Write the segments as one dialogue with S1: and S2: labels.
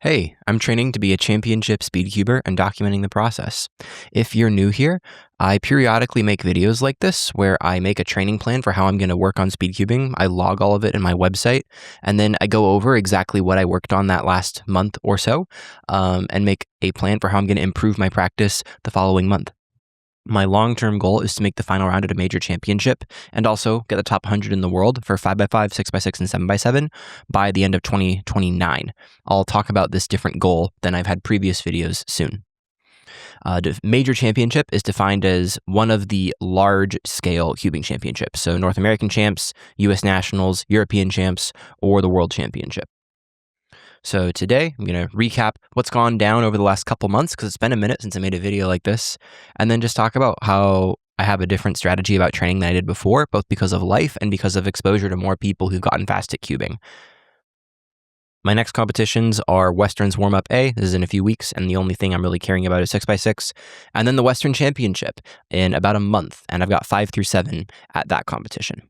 S1: Hey, I'm training to be a championship speedcuber and documenting the process. If you're new here, I periodically make videos like this where I make a training plan for how I'm going to work on speedcubing. I log all of it in my website, and then I go over exactly what I worked on that last month or so, and make a plan for how I'm going to improve my practice the following month. My long-term goal is to make the final round at a major championship and also get the top 100 in the world for 5x5, 6x6, and 7x7 by the end of 2029. I'll talk about this different goal than I've had previous videos soon. The major championship is defined as one of the large-scale cubing championships, so North American champs, US nationals, European champs, or the world championship. So today, I'm going to recap what's gone down over the last couple months, because it's been a minute since I made a video like this, and then just talk about how I have a different strategy about training than I did before, both because of life and because of exposure to more people who've gotten fast at cubing. My next competitions are Western's Warm-Up A. This is in a few weeks, and the only thing I'm really caring about is 6x6. And then the Western Championship in about a month, and I've got 5 through 7 at that competition.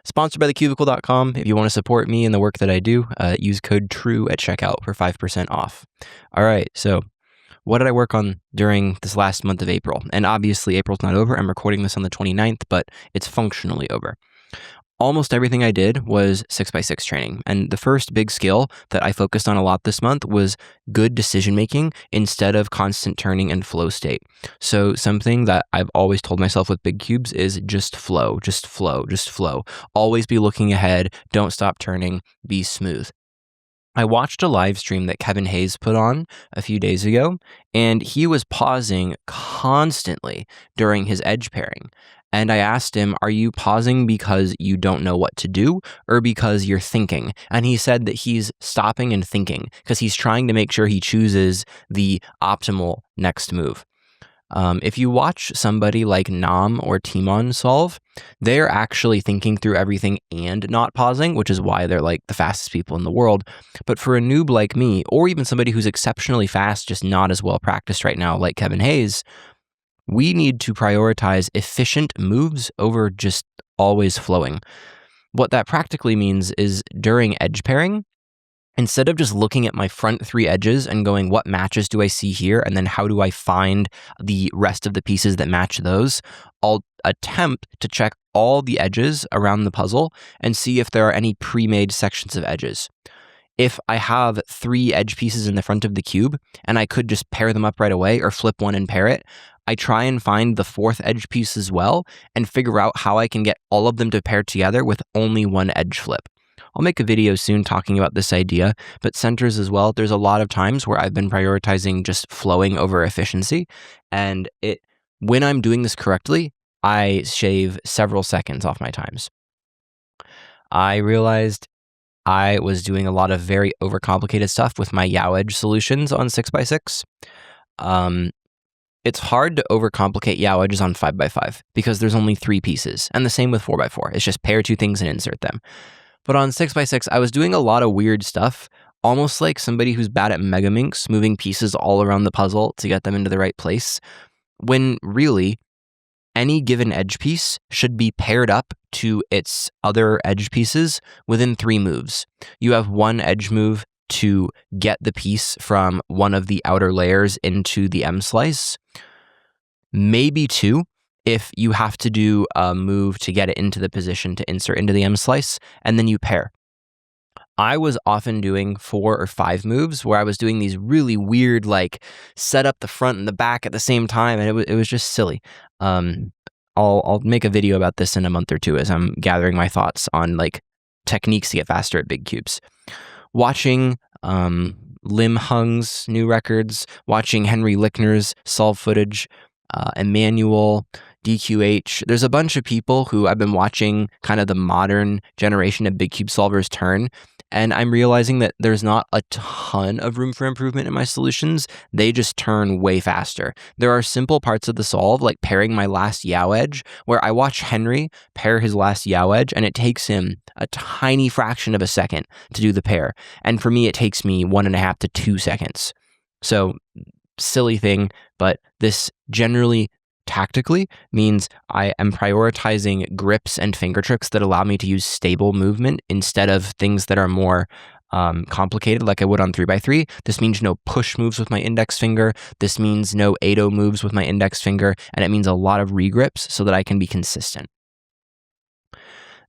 S1: Sponsored by thecubicle.com. If you want to support me and the work that I do, use code TRUE at checkout for 5% off. All right, so what did I work on during this last month of April? And obviously, April's not over. I'm recording this on the 29th, but it's functionally over. Almost everything I did was 6x6 training. And the first big skill that I focused on a lot this month was good decision making instead of constant turning and flow state. So something that I've always told myself with big cubes is just flow, just flow, just flow. Always be looking ahead. Don't stop turning. Be smooth. I watched a live stream that Kevin Hayes put on a few days ago, and he was pausing constantly during his edge pairing. And I asked him, are you pausing because you don't know what to do or because you're thinking? And he said that he's stopping and thinking because he's trying to make sure he chooses the optimal next move. If you watch somebody like Nam or Timon solve, they're actually thinking through everything and not pausing, which is why they're like the fastest people in the world. But for a noob like me, or even somebody who's exceptionally fast, just not as well practiced right now, like Kevin Hayes, we need to prioritize efficient moves over just always flowing. What that practically means is during edge pairing, instead of just looking at my front 3 edges and going, what matches do I see here? And then how do I find the rest of the pieces that match those? I'll attempt to check all the edges around the puzzle and see if there are any pre-made sections of edges. If I have 3 edge pieces in the front of the cube and I could just pair them up right away or flip one and pair it, I try and find the 4th edge piece as well and figure out how I can get all of them to pair together with only one edge flip. I'll make a video soon talking about this idea, but centers as well. There's a lot of times where I've been prioritizing just flowing over efficiency, and when I'm doing this correctly, I shave several seconds off my times. I realized I was doing a lot of very overcomplicated stuff with my yaw edge solutions on 6x6. It's hard to overcomplicate yaw edges on 5x5 because there's only 3 pieces, and the same with 4x4. It's just pair 2 things and insert them. But on 6x6, I was doing a lot of weird stuff, almost like somebody who's bad at Megaminx, moving pieces all around the puzzle to get them into the right place, when really, any given edge piece should be paired up to its other edge pieces within 3 moves. You have 1 edge move to get the piece from one of the outer layers into the M slice, maybe 2 if you have to do a move to get it into the position to insert into the M slice, and then you pair. I was often doing 4 or 5 moves where I was doing these really weird, like, set up the front and the back at the same time, and it was just silly. I'll make a video about this in a month or 2 as I'm gathering my thoughts on, like, techniques to get faster at big cubes. Watching Lim Hung's new records, watching Henry Lickner's solve footage, Emmanuel, DQH. There's a bunch of people who I've been watching kind of the modern generation of big cube solvers turn, and I'm realizing that there's not a ton of room for improvement in my solutions. They just turn way faster. There are simple parts of the solve, like pairing my last yaw edge, where I watch Henry pair his last yaw edge, and it takes him a tiny fraction of a second to do the pair. And for me, it takes me 1.5 to 2 seconds. So, silly thing, but this generally tactically means I am prioritizing grips and finger tricks that allow me to use stable movement instead of things that are more complicated like I would on 3x3. This means no push moves with my index finger. This means no 8-0 moves with my index finger. And it means a lot of regrips so that I can be consistent.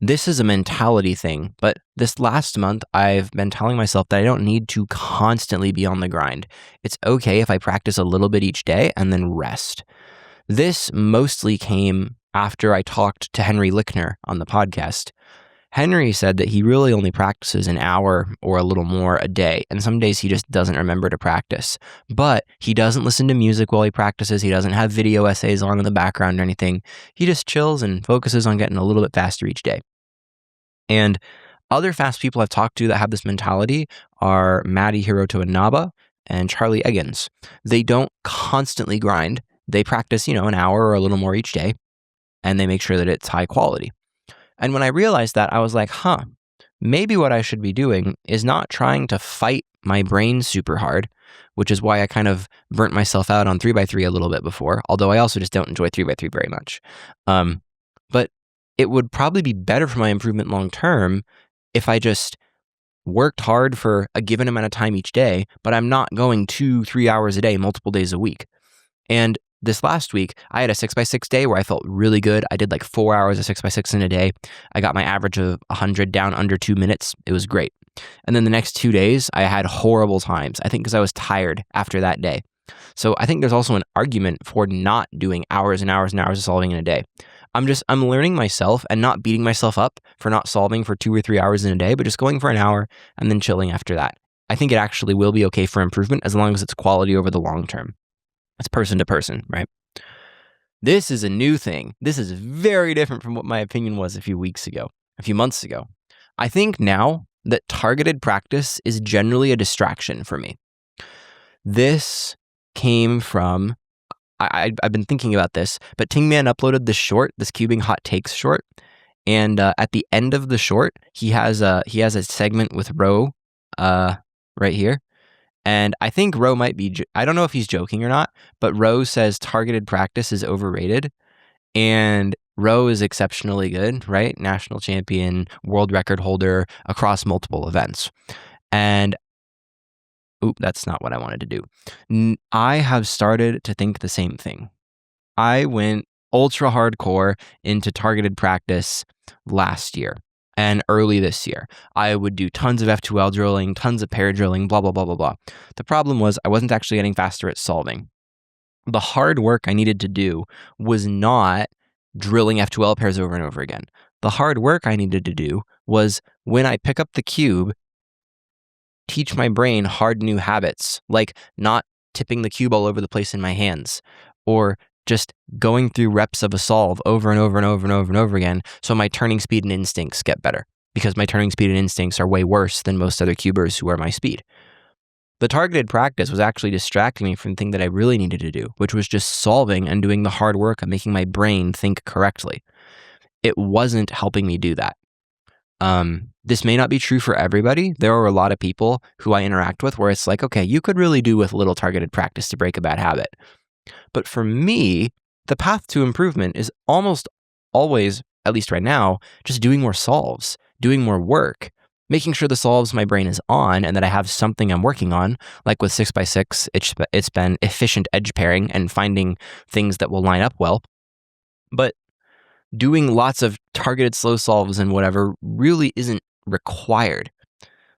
S1: This is a mentality thing, but this last month, I've been telling myself that I don't need to constantly be on the grind. It's okay if I practice a little bit each day and then rest. This mostly came after I talked to Henry Lickner on the podcast. Henry said that he really only practices an hour or a little more a day, and some days he just doesn't remember to practice. But he doesn't listen to music while he practices. He doesn't have video essays on in the background or anything. He just chills and focuses on getting a little bit faster each day. And other fast people I've talked to that have this mentality are Maddie Hiroto Inaba and Charlie Eggins. They don't constantly grind. They practice, an hour or a little more each day, and they make sure that it's high quality. And when I realized that, I was like, maybe what I should be doing is not trying to fight my brain super hard, which is why I kind of burnt myself out on 3x3 a little bit before, although I also just don't enjoy 3x3 very much. But it would probably be better for my improvement long term if I just worked hard for a given amount of time each day, but I'm not going 2-3 hours a day, multiple days a week. And this last week, I had a 6x6 day where I felt really good. I did like 4 hours of 6x6 in a day. I got my average of 100 down under 2 minutes. It was great. And then the next 2 days, I had horrible times, I think because I was tired after that day. So I think there's also an argument for not doing hours and hours and hours of solving in a day. I'm learning myself and not beating myself up for not solving for 2 or 3 hours in a day, but just going for an hour and then chilling after that. I think it actually will be okay for improvement as long as it's quality over the long term. It's person to person, right? This is a new thing. This is very different from what my opinion was a few months ago. I think now that targeted practice is generally a distraction for me. This came from, I've been thinking about this, but Tingman uploaded this cubing hot takes short. And at the end of the short, he has a segment with Ro right here. And I think Ro might be, I don't know if he's joking or not, but Ro says targeted practice is overrated. And Ro is exceptionally good, right? National champion, world record holder across multiple events. And that's not what I wanted to do. I have started to think the same thing. I went ultra hardcore into targeted practice last year and early this year. I would do tons of F2L drilling, tons of pair drilling, blah, blah, blah, blah, blah. The problem was I wasn't actually getting faster at solving. The hard work I needed to do was not drilling F2L pairs over and over again. The hard work I needed to do was when I pick up the cube, teach my brain hard new habits, like not tipping the cube all over the place in my hands, or just going through reps of a solve over and over and over and over and over again, so my turning speed and instincts get better, because my turning speed and instincts are way worse than most other cubers who are my speed. The targeted practice was actually distracting me from the thing that I really needed to do, which was just solving and doing the hard work of making my brain think correctly. It wasn't helping me do that. This may not be true for everybody. There are a lot of people who I interact with where it's like, okay, you could really do with a little targeted practice to break a bad habit. But for me, the path to improvement is almost always, at least right now, just doing more solves, doing more work, making sure the solves my brain is on and that I have something I'm working on. Like with 6x6, it's been efficient edge pairing and finding things that will line up well. But doing lots of targeted slow solves and whatever really isn't required.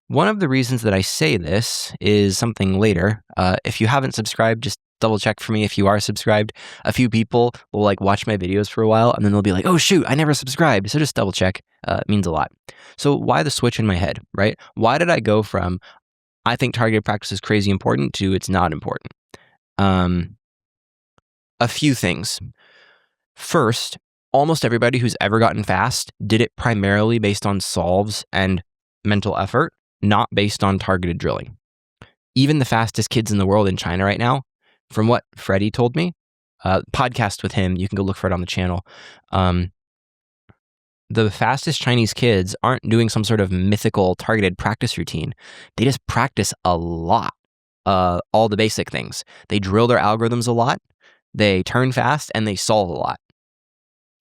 S1: One of the reasons that I say this is something later. If you haven't subscribed, just double check for me if you are subscribed. A few people will watch my videos for a while and then they'll be like, oh shoot, I never subscribed. So just double check. It means a lot. So why the switch in my head, right? Why did I go from, I think targeted practice is crazy important to it's not important? A few things. First, almost everybody who's ever gotten fast did it primarily based on solves and mental effort, not based on targeted drilling. Even the fastest kids in the world in China right now, from what Freddie told me, podcast with him, you can go look for it on the channel. The fastest Chinese kids aren't doing some sort of mythical targeted practice routine. They just practice a lot, all the basic things. They drill their algorithms a lot, they turn fast, and they solve a lot.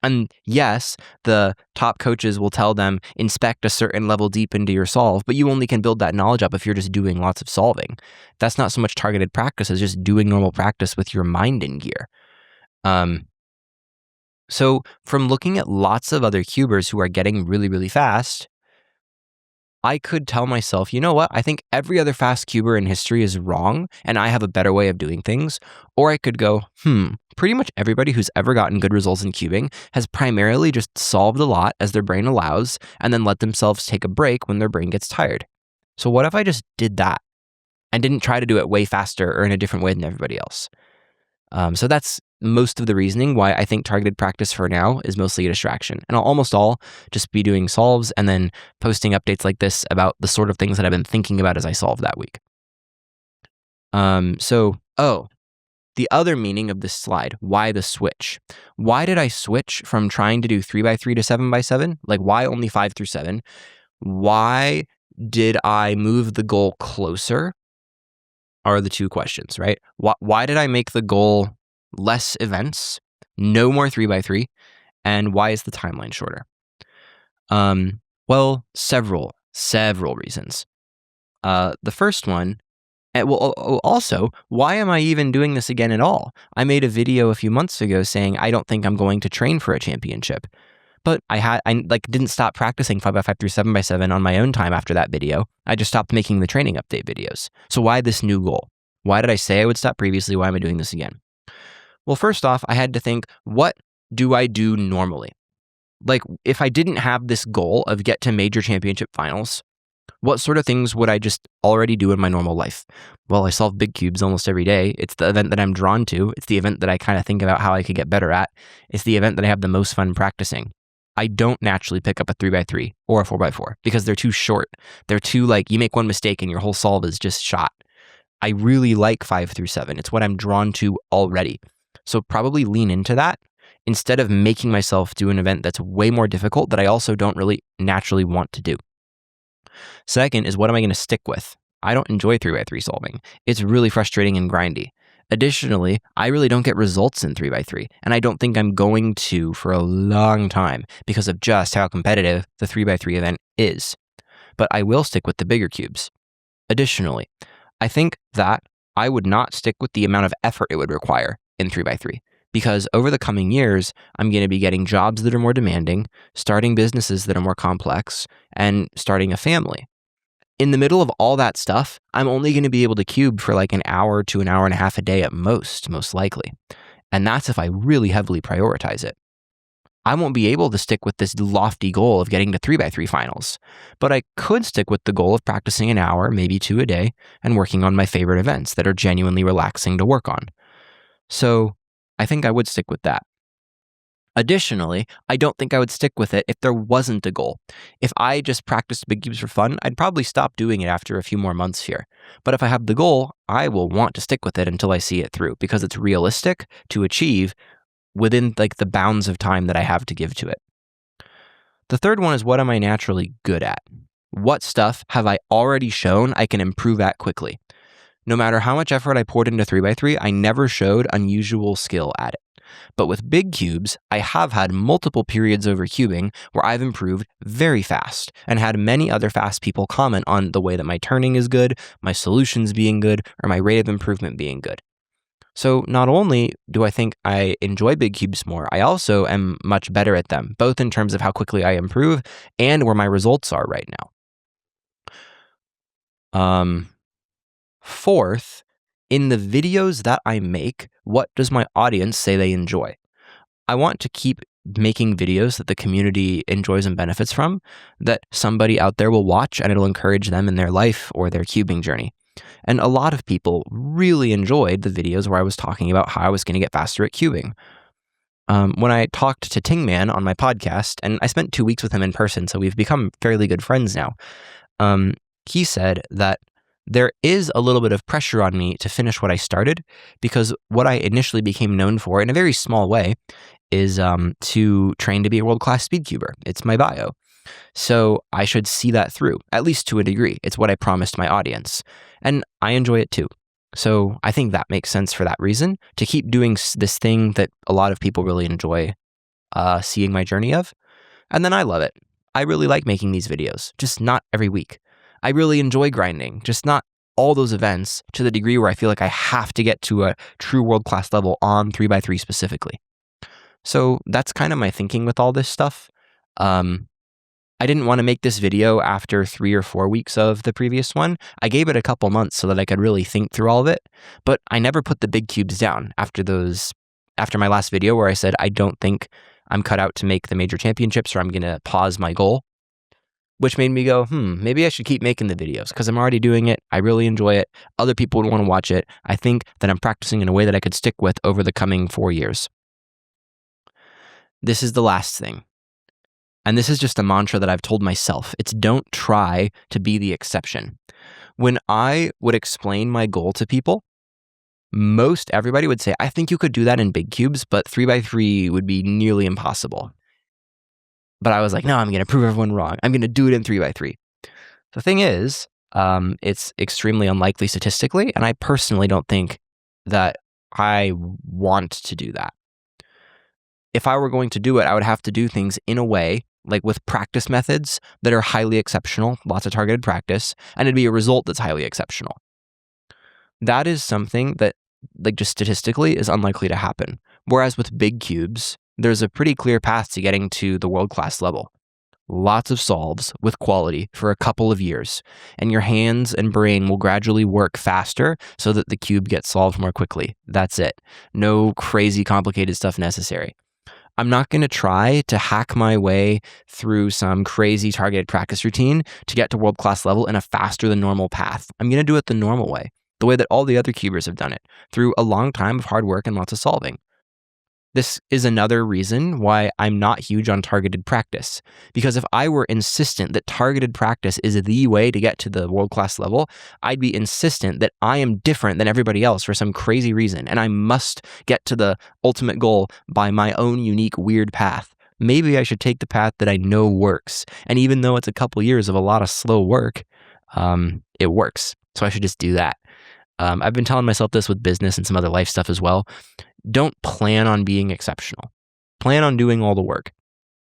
S1: And yes, the top coaches will tell them inspect a certain level deep into your solve, but you only can build that knowledge up if you're just doing lots of solving. That's not so much targeted practice as just doing normal practice with your mind in gear. So from looking at lots of other cubers who are getting really, really fast, I could tell myself, you know what? I think every other fast cuber in history is wrong, and I have a better way of doing things. Or I could go, pretty much everybody who's ever gotten good results in cubing has primarily just solved a lot as their brain allows, and then let themselves take a break when their brain gets tired. So what if I just did that and didn't try to do it way faster or in a different way than everybody else? So that's most of the reasoning why I think targeted practice for now is mostly a distraction. And I'll almost all just be doing solves and then posting updates like this about the sort of things that I've been thinking about as I solve that week. The other meaning of this slide, why the switch? Why did I switch from trying to do 3x3 to 7x7? Like, why only 5 through 7? Why did I move the goal closer? Are the two questions, right? Why did I make the goal less events, no more 3x3, and why is the timeline shorter? Well, several reasons. The first one, also, why am I even doing this again at all? I made a video a few months ago saying I don't think I'm going to train for a championship. But I didn't stop practicing 5x5 through 7x7 on my own time after that video. I just stopped making the training update videos. So why this new goal? Why did I say I would stop previously? Why am I doing this again? Well, first off, I had to think, what do I do normally? Like, if I didn't have this goal of get to major championship finals, what sort of things would I just already do in my normal life? Well, I solve big cubes almost every day. It's the event that I'm drawn to. It's the event that I kind of think about how I could get better at. It's the event that I have the most fun practicing. I don't naturally pick up a 3x3 or a 4x4 because they're too short. They're too you make one mistake and your whole solve is just shot. I really like 5 through 7. It's what I'm drawn to already. So probably lean into that instead of making myself do an event that's way more difficult that I also don't really naturally want to do. Second is, what am I going to stick with? I don't enjoy 3x3 solving. It's really frustrating and grindy. Additionally, I really don't get results in 3x3, and I don't think I'm going to for a long time because of just how competitive the 3x3 event is. But I will stick with the bigger cubes. Additionally, I think that I would not stick with the amount of effort it would require in 3x3 because over the coming years, I'm going to be getting jobs that are more demanding, starting businesses that are more complex, and starting a family. In the middle of all that stuff, I'm only going to be able to cube for like an hour to an hour and a half a day at most likely. And that's if I really heavily prioritize it. I won't be able to stick with this lofty goal of getting to 3x3 finals, but I could stick with the goal of practicing an hour, maybe 2 a day, and working on my favorite events that are genuinely relaxing to work on. So I think I would stick with that. Additionally, I don't think I would stick with it if there wasn't a goal. If I just practiced big cubes for fun, I'd probably stop doing it after a few more months here. But if I have the goal, I will want to stick with it until I see it through because it's realistic to achieve within the bounds of time that I have to give to it. The third one is, what am I naturally good at? What stuff have I already shown I can improve at quickly? No matter how much effort I poured into 3x3, I never showed unusual skill at it. But with big cubes, I have had multiple periods over cubing where I've improved very fast and had many other fast people comment on the way that my turning is good, my solutions being good, or my rate of improvement being good. So not only do I think I enjoy big cubes more, I also am much better at them, both in terms of how quickly I improve and where my results are right now. Fourth, in the videos that I make, what does my audience say they enjoy? I want to keep making videos that the community enjoys and benefits from, that somebody out there will watch and it'll encourage them in their life or their cubing journey. And a lot of people really enjoyed the videos where I was talking about how I was going to get faster at cubing. When I talked to Tingman on my podcast, and I spent 2 weeks with him in person, so we've become fairly good friends now, he said that there is a little bit of pressure on me to finish what I started because what I initially became known for in a very small way is to train to be a world-class speed cuber. It's my bio. So I should see that through, at least to a degree. It's what I promised my audience. And I enjoy it too. So I think that makes sense for that reason, to keep doing this thing that a lot of people really enjoy seeing my journey of. And then I love it. I really like making these videos, just not every week. I really enjoy grinding, just not all those events to the degree where I feel like I have to get to a true world-class level on 3x3 specifically. So that's kind of my thinking with all this stuff. I didn't want to make this video after 3 or 4 weeks of the previous one. I gave it a couple months so that I could really think through all of it, but I never put the big cubes down after my last video where I said I don't think I'm cut out to make the major championships or I'm going to pause my goal, which made me go, maybe I should keep making the videos because I'm already doing it. I really enjoy it. Other people would want to watch it. I think that I'm practicing in a way that I could stick with over the coming 4 years. This is the last thing. And this is just a mantra that I've told myself. It's don't try to be the exception. When I would explain my goal to people, most everybody would say, I think you could do that in big cubes, but 3x3 would be nearly impossible. But I was like, no, I'm going to prove everyone wrong. I'm going to do it in 3x3. The thing is, it's extremely unlikely statistically, and I personally don't think that I want to do that. If I were going to do it, I would have to do things in a way, like with practice methods that are highly exceptional, lots of targeted practice, and it'd be a result that's highly exceptional. That is something that, like just statistically, is unlikely to happen. Whereas with big cubes, there's a pretty clear path to getting to the world-class level. Lots of solves with quality for a couple of years, and your hands and brain will gradually work faster so that the cube gets solved more quickly. That's it. No crazy complicated stuff necessary. I'm not going to try to hack my way through some crazy targeted practice routine to get to world-class level in a faster than normal path. I'm going to do it the normal way, the way that all the other cubers have done it, through a long time of hard work and lots of solving. This is another reason why I'm not huge on targeted practice, because if I were insistent that targeted practice is the way to get to the world-class level, I'd be insistent that I am different than everybody else for some crazy reason, and I must get to the ultimate goal by my own unique weird path. Maybe I should take the path that I know works, and even though it's a couple years of a lot of slow work, it works, so I should just do that. I've been telling myself this with business and some other life stuff as well. Don't plan on being exceptional. Plan on doing all the work.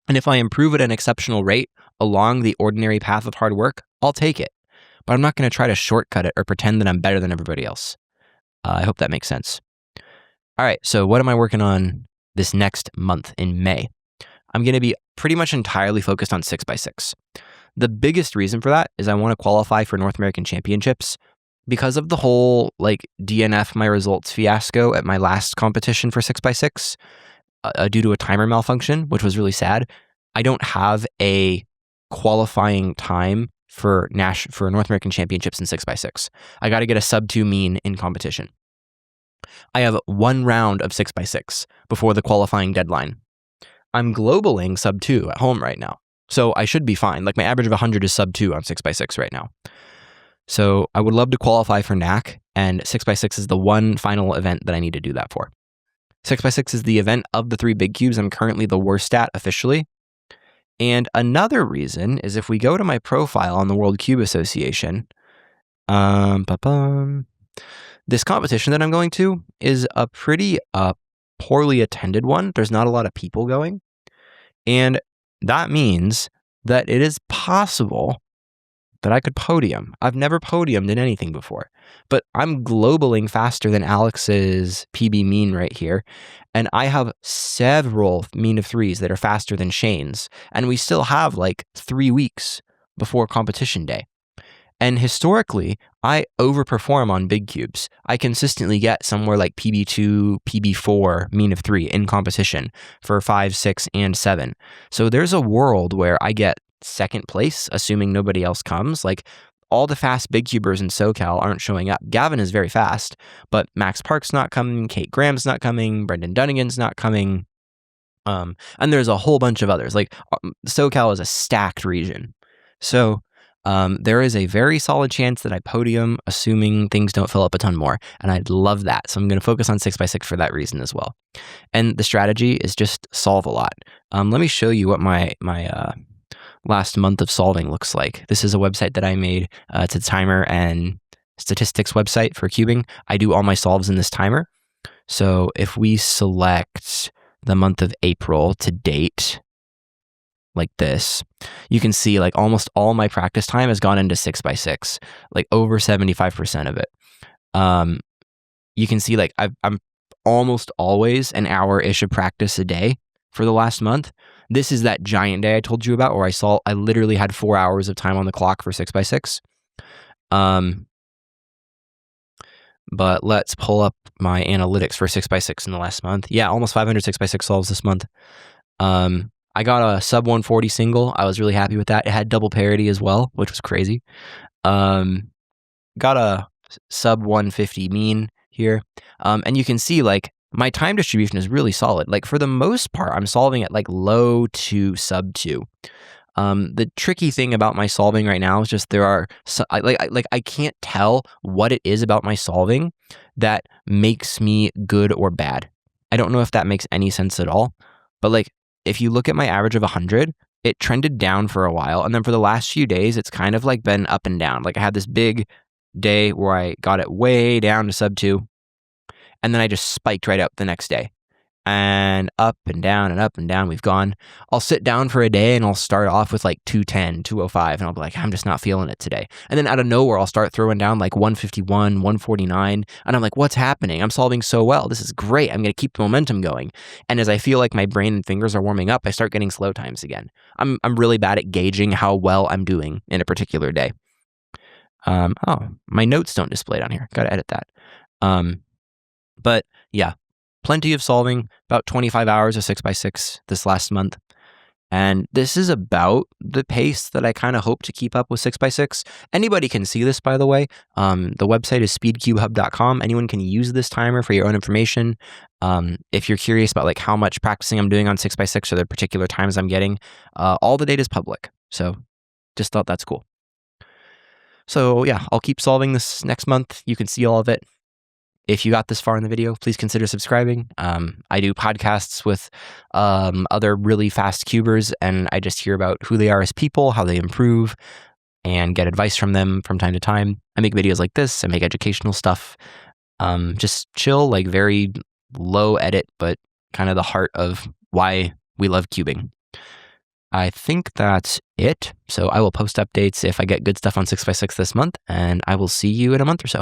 S1: And if I improve at an exceptional rate along the ordinary path of hard work, I'll take it. But I'm not going to try to shortcut it or pretend that I'm better than everybody else. I hope that makes sense. All right, so what am I working on this next month in May? I'm going to be pretty much entirely focused on 6x6. The biggest reason for that is I want to qualify for North American Championships. Because of the whole DNF my results fiasco at my last competition for 6x6 due to a timer malfunction, which was really sad, I don't have a qualifying time for North American Championships in 6x6. I got to get a sub-2 mean in competition. I have 1 round of 6x6 before the qualifying deadline. I'm globaling sub-2 at home right now, so I should be fine. My average of 100 is sub-2 on 6x6 right now. So I would love to qualify for NAC, and 6x6 is the one final event that I need to do that for. 6x6 is the event of the 3 big cubes I'm currently the worst at officially. And another reason is if we go to my profile on the World Cube Association, this competition that I'm going to is a pretty poorly attended one. There's not a lot of people going. And that means that it is possible that I could podium. I've never podiumed in anything before, but I'm globaling faster than Alex's PB mean right here, and I have several mean of 3s that are faster than Shane's, and we still have 3 weeks before competition day. And historically, I overperform on big cubes. I consistently get somewhere like PB2, PB4, mean of 3 in competition for 5, 6, and 7. So there's a world where I get second place, assuming nobody else comes. All the fast big cubers in SoCal aren't showing up. Gavin is very fast, but Max Park's not coming, Kate Graham's not coming, Brendan Dunnigan's not coming, and there's a whole bunch of others. SoCal is a stacked region. So there is a very solid chance that I podium, assuming things don't fill up a ton more, and I'd love that. So I'm going to focus on 6x6 for that reason as well. And the strategy is just solve a lot. Let me show you what my last month of solving looks like. This is a website that I made. It's a timer and statistics website for cubing. I do all my solves in this timer. So if we select the month of April to date, like this, you can see like almost all my practice time has gone into 6x6, like over 75% of it. You can see like I'm almost always an hour-ish of practice a day for the last month. This is that giant day I told you about where I literally had 4 hours of time on the clock for 6x6. But let's pull up my analytics for 6x6 in the last month. Yeah, almost 500 6x6 solves this month. I got a sub 140 single. I was really happy with that. It had double parity as well, which was crazy. Got a sub 150 mean here. And you can see like my time distribution is really solid. Like for the most part, I'm solving at like low to sub 2. The tricky thing about my solving right now is just there are I can't tell what it is about my solving that makes me good or bad. I don't know if that makes any sense at all. But like if you look at my average of 100, it trended down for a while, and then for the last few days, it's kind of like been up and down. Like I had this big day where I got it way down to sub 2, and then I just spiked right up the next day. And up and down we've gone. I'll sit down for a day and I'll start off with like 210, 205, and I'll be like, I'm just not feeling it today. And then out of nowhere, I'll start throwing down like 151, 149, and I'm like, what's happening? I'm solving so well. This is great. I'm going to keep the momentum going. And as I feel like my brain and fingers are warming up, I start getting slow times again. I'm really bad at gauging how well I'm doing in a particular day. Oh, my notes don't display down here. Got to edit that. But yeah. Plenty of solving, about 25 hours of 6x6 this last month. And this is about the pace that I kind of hope to keep up with 6x6. Anybody can see this, by the way. The website is speedcubehub.com. Anyone can use this timer for your own information. If you're curious about like how much practicing I'm doing on 6x6 or the particular times I'm getting, all the data is public. So just thought that's cool. So yeah, I'll keep solving this next month. You can see all of it. If you got this far in the video, please consider subscribing. I do podcasts with other really fast cubers, and I just hear about who they are as people, how they improve, and get advice from them from time to time. I make videos like this. I make educational stuff. Just chill, like very low edit, but kind of the heart of why we love cubing. I think that's it. So I will post updates if I get good stuff on 6x6 this month, and I will see you in a month or so.